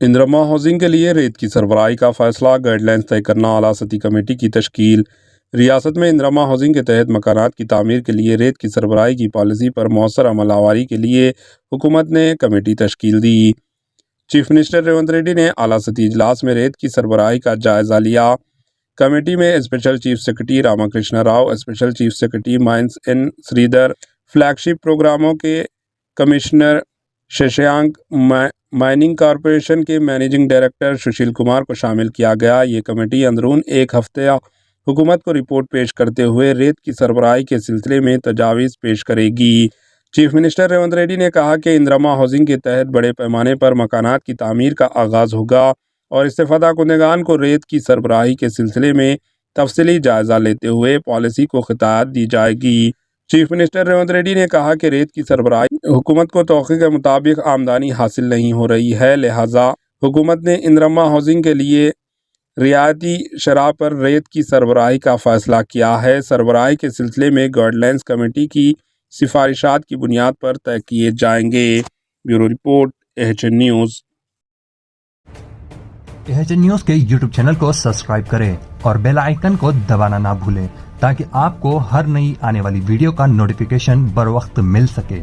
اندرما housing کے لیے ریت کی سربراہی کا فیصلہ، گائیڈ لائنز طے کرنا، اعلیٰ سطحی کمیٹی کی تشکیل۔ ریاست میں اندرما ہاؤسنگ کے تحت مکانات کی تعمیر کے لیے ریت کی سربراہی کی پالیسی پر مؤثر عمل آوری کے لیے حکومت نے کمیٹی تشکیل دی۔ چیف منسٹر ریونت ریڈی نے اعلیٰ سطحی اجلاس میں ریت کی سربراہی کا جائزہ لیا۔ کمیٹی میں special chief secretary Rama Krishna Rao, special chief secretary mines N Sridhar, flagship پروگراموں کے کمشنر ششانک، مائننگ کارپوریشن کے منیجنگ ڈائریکٹر سشیل کمار کو شامل کیا گیا۔ یہ کمیٹی اندرون ایک ہفتہ حکومت کو رپورٹ پیش کرتے ہوئے ریت کی سربراہی کے سلسلے میں تجاویز پیش کرے گی۔ چیف منسٹر ریونت ریڈی نے کہا کہ اندرما ہاؤسنگ کے تحت بڑے پیمانے پر مکانات کی تعمیر کا آغاز ہوگا اور استفادہ کنندگان کو ریت کی سربراہی کے سلسلے میں تفصیلی جائزہ لیتے ہوئے پالیسی کو ہدایت دی جائے گی۔ چیف منسٹر ریونت ریڈی نے کہا کہ ریت کی سربراہی حکومت کو توقع کے مطابق آمدنی حاصل نہیں ہو رہی ہے، لہٰذا حکومت نے اندرما ہاؤسنگ کے لیے رعایتی شرح پر ریت کی سربراہی کا فیصلہ کیا ہے۔ سربراہی کے سلسلے میں گائیڈ لائنز کمیٹی کی سفارشات کی بنیاد پر طے کیے جائیں گے۔ Bureau report, AHN news. AHN news کے YouTube چینل کو سبسکرائب کریں اور بیل آئیکن کو دبانا نہ بھولیں تاکہ آپ کو ہر نئی آنے والی ویڈیو کا نوٹیفیکیشن بر وقت مل سکے۔